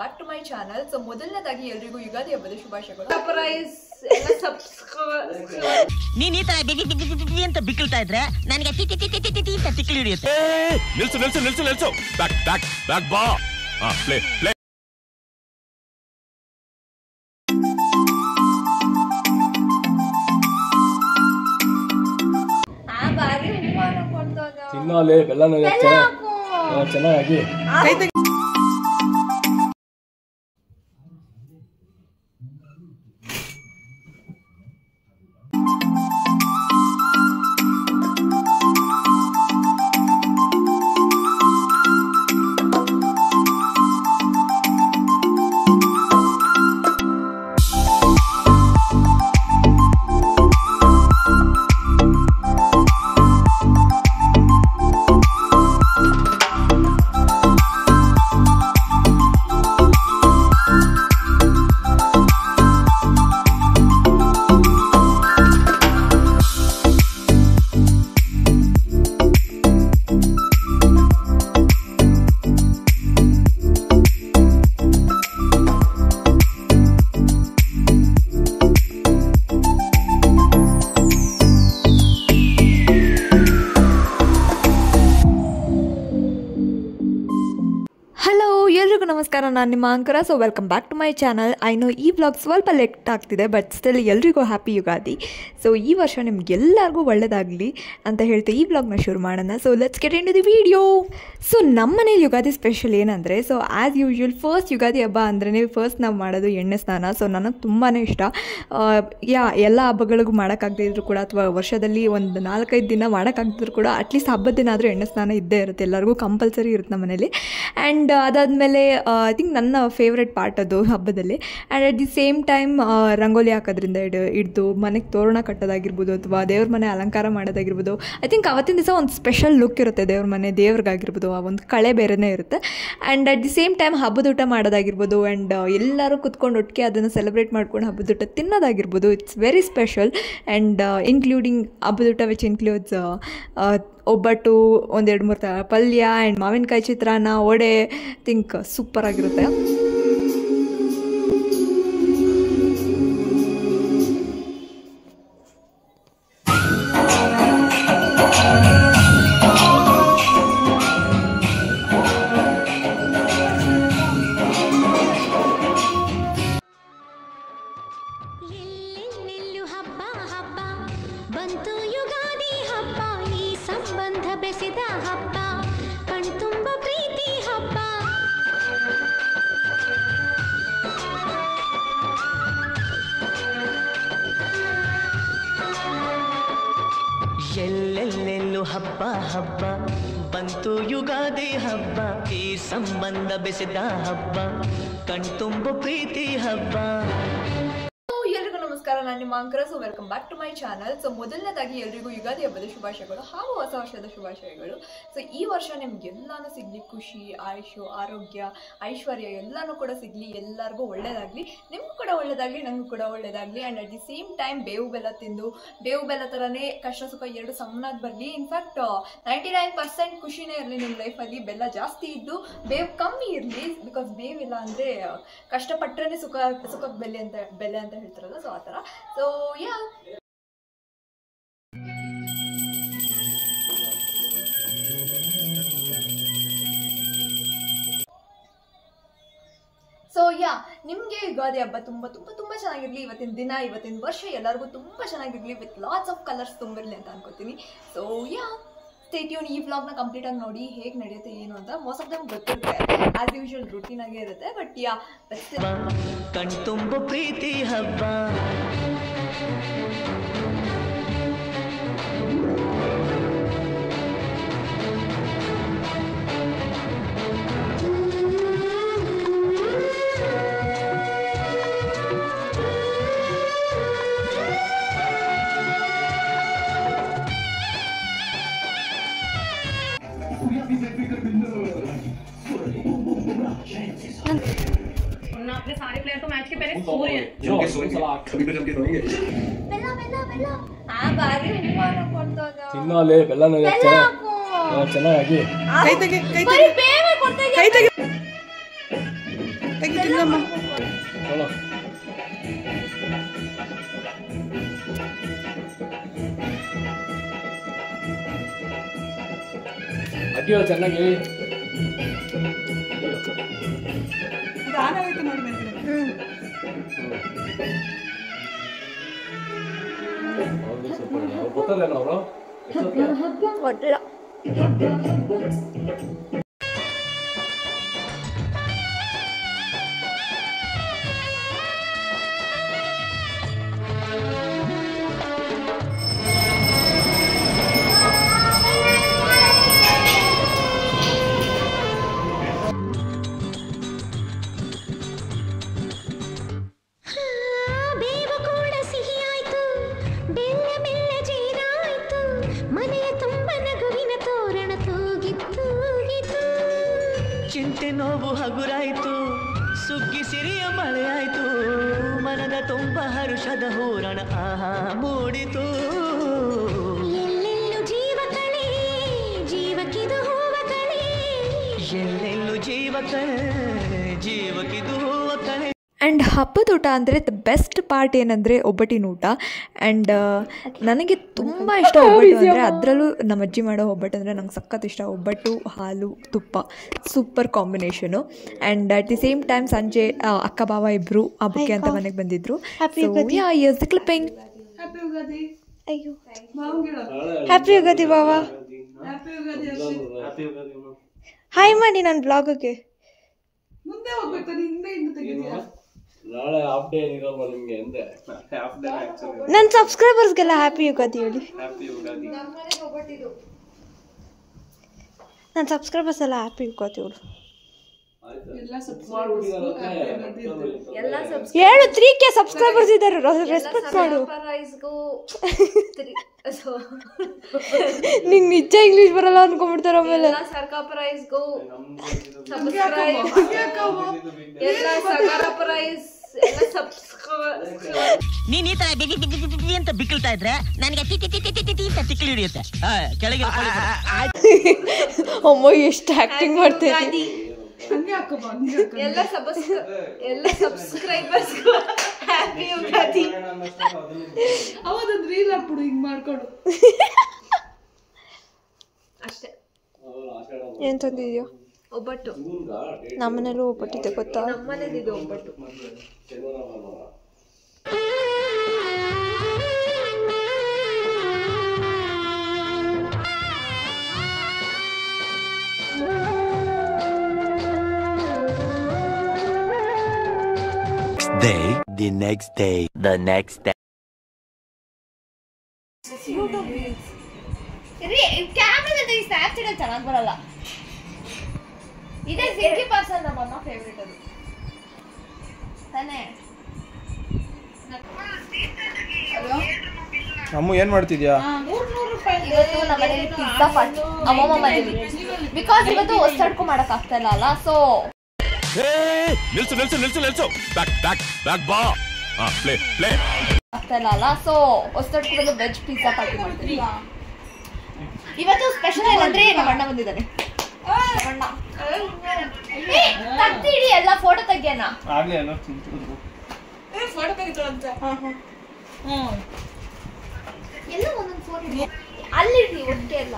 Back to my channel. So ಮೊದಲನೇದಾಗಿ ಎಲ್ರಿಗೂ ಯುಗಾದಿ ಹಬ್ಬದ ಶುಭಾಶಯಗಳು. ನೀನ್ ಈ ತರ ಅಂತ ಬಿಕ್ಕಳ್ತಾ ಇದ್ರೆ ನನಗೆ ತಿಕ್ಕಿ ಹಿಡಿಯುತ್ತೆ. ನಿಲ್ಸು ಬ್ಯಾಕ್ ಬಾ. ಪ್ಲೇ ತಿನ್ನೋಲೆ ಬೆಲ್ಲನ ಚೆನ್ನಾಗಿ ನಮಸ್ಕಾರ, ನಾನು ನಿಮ್ಮ anchor. So welcome back to my channel. I know ಈ ವ್ಲಾಗ್ ಸ್ವಲ್ಪ ಲೇಟ್ ಆಗ್ತಿದೆ, ಬಟ್ ಸ್ಟಿಲ್ ಎಲ್ರಿಗೂ ಹ್ಯಾಪಿ ಯುಗಾದಿ. ಸೊ ಈ ವರ್ಷ ನಿಮ್ಗೆಲ್ಲರಿಗೂ ಒಳ್ಳೆಯದಾಗಲಿ ಅಂತ ಹೇಳ್ತಾ ಈ ವ್ಲಾಗ್ನ ಶುರು ಮಾಡೋಣ. So let's get into the video. So ನಮ್ಮ ಮನೇಲಿ ಯುಗಾದಿ ಸ್ಪೆಷಲ್ ಏನಂದರೆ, so as usual first Ugadi ಹಬ್ಬ ಅಂದ್ರೆ ಫಸ್ಟ್ ನಾವು ಮಾಡೋದು ಎಣ್ಣೆ ಸ್ನಾನ. ಸೊ ನನಗೆ ತುಂಬಾ ಇಷ್ಟ. ಎಲ್ಲ ಹಬ್ಬಗಳಿಗೂ ಮಾಡೋಕ್ಕಾಗದಿದ್ರು ಕೂಡ, ಅಥವಾ ವರ್ಷದಲ್ಲಿ ಒಂದು 4-5 ದಿನ ಮಾಡೋಕ್ಕಾಗದಿದ್ರು ಕೂಡ ಅಟ್ಲೀಸ್ಟ್ ಹಬ್ಬದ ದಿನ ಆದರೂ ಎಣ್ಣೆ ಸ್ನಾನ ಇದ್ದೇ ಇರುತ್ತೆ, ಎಲ್ಲರಿಗೂ ಕಂಪಲ್ಸರಿ ಇರುತ್ತೆ ನಮ್ಮ ಮನೇಲಿ. ಆ್ಯಂಡ್ ಅದಾದಮೇಲೆ ಐ ಥಿಂಕ್ ನನ್ನ ಫೇವ್ರೆಟ್ ಪಾರ್ಟ್ ಅದು ಹಬ್ಬದಲ್ಲಿ. And at the same time rangoli ಹಾಕೋದ್ರಿಂದ ಹಿಡಿದು ಮನೆಗೆ ತೋರಣ ಕಟ್ಟೋದಾಗಿರ್ಬೋದು, ಅಥವಾ ದೇವ್ರ ಮನೆ ಅಲಂಕಾರ ಮಾಡೋದಾಗಿರ್ಬೋದು. ಐ ಥಿಂಕ್ ಅವತ್ತಿನ ದಿವಸ ಒಂದು ಸ್ಪೆಷಲ್ ಲುಕ್ ಇರುತ್ತೆ ದೇವ್ರ ಮನೆ, ದೇವ್ರಿಗಾಗಿರ್ಬೋದು. ಆ ಒಂದು ಕಳೆ ಬೇರೆಯೇ ಇರುತ್ತೆ. And at the same time ಹಬ್ಬದ ಊಟ ಮಾಡೋದಾಗಿರ್ಬೋದು. ಆ್ಯಂಡ್ ಎಲ್ಲರೂ ಕುತ್ಕೊಂಡು ಒಟ್ಟಿಗೆ ಅದನ್ನು ಸೆಲೆಬ್ರೇಟ್ ಮಾಡ್ಕೊಂಡು ಹಬ್ಬದ ಊಟ ತಿನ್ನೋದಾಗಿರ್ಬೋದು. It's very special. And including ಹಬ್ಬದ ಊಟ ವಿಚ್ ಇನ್ಕ್ಲೂಡ್ಸ್ ಒಬ್ಬಟ್ಟು, 1-2-3 ಥರ ಪಲ್ಯ, ಆ್ಯಂಡ್ ಮಾವಿನಕಾಯಿ ಚಿತ್ರಾನ್ನ, ವಡೆ. ಥಿಂಕ್ ಸೂಪರಾಗಿರುತ್ತೆ. ಬಂತು ಯುಗಾದಿ ಹಬ್ಬ, ಈ ಸಂಬಂಧ ಬೆಸೆದ ಹಬ್ಬ, ಕಣ್ತುಂಬ ಪ್ರೀತಿ ಹಬ್ಬ. ಎಲ್ಲೆಲ್ಲೆಲ್ಲೂ ಹಬ್ಬ ಹಬ್ಬ, ಬಂತು ಯುಗಾದಿ ಹಬ್ಬ, ಈ ಸಂಬಂಧ ಬೆಸೆದ ಹಬ್ಬ, ಕಣ್ತುಂಬ ಪ್ರೀತಿ ಹಬ್ಬ. ಎಲ್ರಿಗೂ ನಮಸ್ಕಾರ, ನಾನು ನಿಮ್ಮ anchor. So welcome back to my channel. So ಮೊದಲನೇದಾಗಿ ಎಲ್ರಿಗೂ ಯುಗಾದಿ ಹಬ್ಬದ ಶುಭಾಶಯಗಳು ಹಾಗೂ ಹೊಸ ವರ್ಷದ ಶುಭಾಶಯಗಳು. ಸೊ ಈ ವರ್ಷ ನಿಮ್ಗೆಲ್ಲಾನು ಸಿಗಲಿ, ಖುಷಿ, ಆಯುಷು, ಆರೋಗ್ಯ, ಐಶ್ವರ್ಯ ಎಲ್ಲನೂ ಕೂಡ ಸಿಗಲಿ, ಎಲ್ಲರಿಗೂ ಒಳ್ಳೇದಾಗಲಿ. ನಿಮಗೂ ಕೂಡ ಒಳ್ಳೇದಾಗಲಿ, ನನಗೂ ಕೂಡ ಒಳ್ಳೇದಾಗಲಿ. And at the same time ಬೇವು ಬೆಲ್ಲ ತಿಂದು, ಬೇವು ಬೆಲ್ಲ ಥರನೇ ಕಷ್ಟ ಸುಖ ಎರಡು ಸಮನಾಗಿ ಬರಲಿ. ಇನ್ಫ್ಯಾಕ್ಟ್ 99% ಖುಷಿನೇ ಇರಲಿ ನಿಮ್ಮ ಲೈಫಲ್ಲಿ. ಬೆಲ್ಲ ಜಾಸ್ತಿ ಇದ್ದು ಬೇವು ಕಮ್ಮಿ ಇರಲಿ. ಬಿಕಾಸ್ ಬೇವಿಲ್ಲ ಅಂದರೆ ಕಷ್ಟಪಟ್ಟರೆ ಸುಖಕ್ಕೆ ಬೆಲೆ ಅಂತ ಹೇಳ್ತಾರಲ್ಲ, ಸೊ ಆ ಥರ. ಸೊ ನಿಮಗೆ ಯುಗಾದಿ ಹಬ್ಬ ತುಂಬ ತುಂಬ ತುಂಬ ಚೆನ್ನಾಗಿರಲಿ. ಇವತ್ತಿನ ದಿನ, ಇವತ್ತಿನ ವರ್ಷ ಎಲ್ಲರಿಗೂ ತುಂಬ ಚೆನ್ನಾಗಿರಲಿ, ವಿತ್ ಲಾಟ್ಸ್ ಆಫ್ ಕಲರ್ಸ್ ತುಂಬಿರಲಿ ಅಂತ ಅನ್ಕೋತೀನಿ. So stay tune. ಈ ವ್ಲಾಗ್ನ ಕಂಪ್ಲೀಟಾಗಿ ನೋಡಿ, ಹೇಗೆ ನಡೆಯುತ್ತೆ ಏನು ಅಂತ. ಮೋಸ್ಟ್ ಆಫ್ ದಮ್ ಗೊತ್ತಿರುತ್ತೆ, ಆಸ್ ಯೂಶುವಲ್ ರೂಟೀನ್ ಆಗೇ ಇರುತ್ತೆ. ಬಟ್ ಕಣ್ತುಂಬ ಪ್ರೀತಿ ಹಬ್ಬ. अपने सारे प्लेयर तो मैच के पहले सो रहे हैं. ತಿನ್ನೋಲೆ ಬೆಲ್ಲನ ಚೆನ್ನಾಗಿ ಅಗಿಯೋ ಚೆನ್ನಾಗಿ. ಗೊತ್ತದೇನೋ ಅವರು ಗೊತ್ತಿಲ್ಲ. ಚಿಂತೆ ನೋವು ಹಗುರಾಯ್ತು, ಸುಗ್ಗಿ ಸಿರಿಯ ಮಳೆ ಆಯ್ತು, ಮನದ ತುಂಬ ಹರುಷದ ಹೂರಣ ಆಹಾ ಮೂಡಿತು. ಎಲ್ಲೆಲ್ಲೂ ಜೀವ ಕಳೆ, ಜೀವಕ್ಕಿದು ಹೂವ ಕಳೆ, ಎಲ್ಲೆಲ್ಲೂ ಜೀವ ಕಳೆ, ಜೀವಕ್ಕಿದು ಹೂವ ಕಳೆ. ಆ್ಯಂಡ್ ಹಬ್ಬದ ಊಟ ಅಂದರೆ ದ ಬೆಸ್ಟ್ ಪಾರ್ಟ್ ಏನಂದರೆ ಒಬ್ಬಟ್ಟಿನ ಊಟ. ಆ್ಯಂಡ್ ನನಗೆ ತುಂಬ ಇಷ್ಟ ಒಬ್ಬಟ್ಟು ಅಂದರೆ, ಅದರಲ್ಲೂ ನಮ್ಮ ಅಜ್ಜಿ ಮಾಡೋ ಒಬ್ಬಟ್ಟು ಅಂದರೆ ನಂಗೆ ಸಖತ್ ಇಷ್ಟ. ಒಬ್ಬಟ್ಟು, ಹಾಲು, ತುಪ್ಪ super combination. And at the same time ಸಂಜೆ ಅಕ್ಕ ಭಾವ ಇಬ್ಬರು ಹಬ್ಬಕ್ಕೆ ಅಂತ ಮನೆಗೆ ಬಂದಿದ್ದರು. Years the clipping. ಅಯ್ಯೋ ಹ್ಯಾಪಿ ಯುಗಾದಿ ಭಾವ. ಹಾಯ್ ಮಾಡಿ ನನ್ನ ಬ್ಲಾಗ್ಗೆ. ನಾಳೆ ಹಾಫ್ ಡೇ ಇರಲ್ವಾ ನಿಮ್ಗೆ ಅಂದೆ? ನನ್ನ ಸಬ್ಸ್ಕ್ರೈಬರ್ಸ್ಗೆಲ್ಲ ಹ್ಯಾಪಿ ಯುಗಾದಿ ಹೇಳಿ. ನನ್ನ ಸಬ್ಸ್ಕ್ರೈಬರ್ಸ್ ಎಲ್ಲ ಹ್ಯಾಪಿ ಯುಗಾದಿ ಹೇಳು. ಹೇಳು 3K ಸಬ್ಸ್ಕ್ರೈಬರ್ಸ್ ಇದ್ದಾರೆ, ರೆಸ್ಪೆಕ್ಟ್ ಮಾಡು. ನಿಂಗೆ ನಿಜ ಇಂಗ್ಲಿಷ್ ಬರಲ್ಲ ಅನ್ಕೊಂಡ್ಬಿಡ್ತಾರೆ ಆಮೇಲೆ. ನೀನ್ ಈ ತರ ಅಂತ ಬಿಕ್ಕಳ್ತಾ ಇದ್ರೆ ನನಗೆ ಅಂತ ತಿಕ್ಲಿ ಹಿಡಿಯುತ್ತೆ. ಕೆಳಗೆ ಅಮ್ಮ ಎಷ್ಟು ಆಕ್ಟಿಂಗ್ ಮಾಡ್ತೀನಿ. ಎಲ್ಲ ಸಬ್ಸ್ಕ್ರೈಬರ್ಸ್ಗೂ ಹ್ಯಾಪಿ ಯುಗಾದಿ. ಅವತ್ತೊಂದು ರೀಲ್ ಹಾಕ್ಬಿಡು ಹಿಂಗ್ ಮಾಡ್ಕೊಡು ಅಷ್ಟೇ. ಏನ್ ತಂದಿದ್ಯೋ? ಒಬ್ಬಟ್ಟು. ನಮ್ಮನೇಲೂ ಒಬ್ಬಟ್ಟಿದೆ ಗೊತ್ತಾ? ನಮ್ಮನೇಲಿದೆ ಒಬ್ಬಟ್ಟು. Day, the next day, the next day. ಕ್ಯಾಮ್ರಾದಲ್ಲಿ ಸ್ನ್ಯಾಪ್ಚಾಟ್ ಚೆನ್ನಾಗಿ ಬರಲ್ಲ. ಇದೇ ಸಿಂಕಿ ಪರ್ಸನ್ ನಮ್ಮ ಅಮ್ಮ ಫೇವ್ರೇಟ್ ಅದು ತಾನೇ. ಅಮ್ಮ ಏನ್ ಮಾಡ್ತಿದ್ಯಾ? ಇವತ್ತು ನಮ್ಮ ಮನೇಲಿ ಪಿಜ್ಜಾ ಪಾರ್ಟಿ ಅಮ್ಮಮ್ಮ ಮನೇಲಿ. ಬಿಕಾಸ್ ಇವತ್ತು ಹೊಸಡ್ಕೊ ಮಾಡಕ್ ಆಗ್ತಾ ಇಲ್ಲ ಅಲ್ಲ, ಸೊ ನಿಲ್ಸು ನಿಲ್ಸು ನಿಲ್ಸು ನಿಲ್ಸು. ಬ್ಯಾಕ್ ಬ್ಯಾಕ್ ಬ್ಯಾಕ್ ಬಾ. ಪ್ಲೇ ಪ್ಲೇ ಆಗ್ತಾ ಇಲ್ಲ ಅಲ್ಲ, ಸೊ ಹೊಸಡ್ಕೊ ಬಂದು ವೆಜ್ ಪಿಜ್ಜಾ ಪಾರ್ಟಿ ಮಾಡ್ತೀವಿ ಇವತ್ತು. ಸ್ಪೆಷಲ್ ಏನಂದ್ರೆ ನಮ್ಮ ಅಣ್ಣ ಬಂದಿದ್ದಾನೆ. ತಗ್ತಿಡಿ ಎಲ್ಲ ಫೋಟೋ ತೆಗಿಯೋಣ. ಫೋಟೋ ತೆಗಿತಾರಂತ ಎಲ್ಲ ಒಂದೊಂದು ಫೋಟೋ ಅಲ್ಲಿರ್ತೀವಿ ಒಟ್ಟಿಗೆ ಎಲ್ಲ.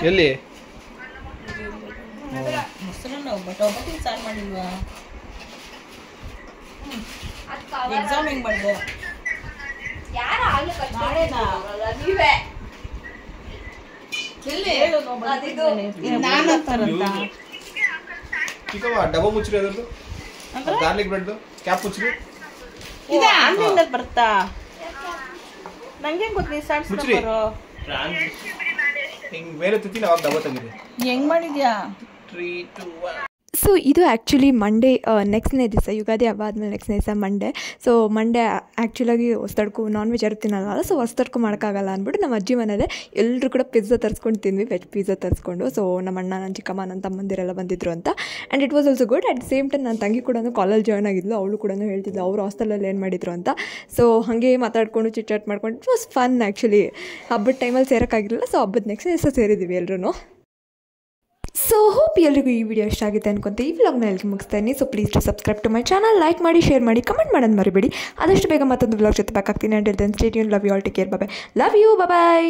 ಎಲ್ಲಿ ಮೊಸರನ್ನ ಒಬ್ಬಟ್ಟಿನ ಸಾರು ಮಾಡಿಲ್ವಾ? ಎಕ್ಸಾಮ್ ಹೆಂಗ್ ಮಾಡಿದೆ? ಯಾರು ಆಗ್ಲೂ ನಾಳೆನಾ ನೀವೇ ಎಲ್ಲಿ ಹೇಳು ನಾನು ಅಂತಾರಂತ. ಚಿಕ್ಕಮ್ಮ ಡಬ್ಬ ಮುಚ್ಚ್ರಿ, ಅದರದ್ದು ಗಾರ್ಲಿಕ್ ಬ್ರೆಡ್ ಕ್ಯಾಪ್ ಮುಚ್ಚ್ರಿ. ಇದೆ ಆನ್ಲೈನ್ ಬರ್ತಾ? ನಂಗೆ ಗೊತ್ತು ನೀ ಮುಚ್ಚ್ರಿ. ಹಿಂಗ್ ಮೇಲೆ ತಿಂತೀನಿ, ಅವಾಗ ಡಬ್ಬ ತೆಗೀರಿ. ಹೆಂಗ್ ಮಾಡಿದ್ಯಾ? 3, 2, 1. ಸೊ ಇದು ಆ್ಯಕ್ಚುಲಿ ಮಂಡೇ ನೆಕ್ಸ್ಟ್ನೇ ದಿವಸ ಯುಗಾದಿ ಹಬ್ಬ ಆದಮೇಲೆ ನೆಕ್ಸ್ಟ್ನೇ ದಿವಸ ಮಂಡೇ. ಸೊ ಮಂಡೇ ಆ್ಯಕ್ಚುಲಾಗಿ ಹೊಸ್ತಡ್ಕು ನಾನ್ ವೆಜ್ ಯಾರು ತಿನ್ನಲ್ಲ, ಸೊ ಹೊಸ್ತಡ್ಕು ಮಾಡೋಕ್ಕಾಗಲ್ಲ ಅಂದ್ಬಿಟ್ಟು ನಮ್ಮ ಅಜ್ಜಿ ಮನೇಲೆ ಎಲ್ಲರೂ ಕೂಡ ಪಿಜ್ಜಾ ತರಿಸ್ಕೊಂಡು ತಿಂದ್ವಿ, ವೆಜ್ ಪಿಜ್ಜಾ ತರಿಸ್ಕೊಂಡು. ಸೊ ನಮ್ಮ ಅಣ್ಣ, ನನ್ನ ಚಿಕ್ಕಮ್ಮ, ನನ್ನ ತಮ್ಮಂದಿರೆಲ್ಲ ಬಂದಿದ್ರು ಅಂತ. And it was also good. At the same time ನನ್ನ ತಂಗಿ ಕೂಡ ಕಾಲೇಜ್ ಜಾಯ್ನ್ ಆಗಿದ್ಲು, ಅವಳು ಕೂಡ ಹೇಳ್ತಿದ್ಲು ಅವ್ರು ಹಾಸ್ಟೆಲಲ್ಲಿ ಏನು ಮಾಡಿದ್ರು ಅಂತ. ಸೊ ಹಾಗೆ ಮಾತಾಡ್ಕೊಂಡು ಚಿಟ್ ಮಾಡ್ಕೊಂಡು ಇಟ್ ವಾಸ್ ಫನ್ ಆ್ಯಕ್ಚುಲಿ. ಹಬ್ಬದ ಟೈಮಲ್ಲಿ ಸೇರೋಕ್ಕಾಗಿರಲಿಲ್ಲ, ಸೊ ಹಬ್ಬದ ನೆಕ್ಸ್ಟ್ ದಿವಸ ಸೇರಿದ್ದೀವಿ ಎಲ್ಲರೂ. ಸೊ ಹೋಪ್ ಎಲ್ರಿಗೂ ಈ ವಿಡಿಯೋ ಇಷ್ಟ ಆಗಿದೆ ಅನ್ಕೊಂತ ಈ ವ್ಲಾಗ್ನ ಎಲ್ರಿಗೂ ಮುಗಿಸ್ತಾ ಇದ್ದೀನಿ. So please to subscribe to my channel, like ಮಾಡಿ, ಶೇರ್ ಮಾಡಿ, ಕಮೆಂಟ್ ಮಾಡೋದು ಮರಿಬೇಡಿ. ಆದಷ್ಟು ಬೇಗ ಮತ್ತೊಂದು ವ್ಲಾಗ್ ಜೊತೆ ಬ್ಯಾಕ್ ಆಗ್ತೀನಿ. Until then stay tuned. Love you all, take care, bye. Love you, bye.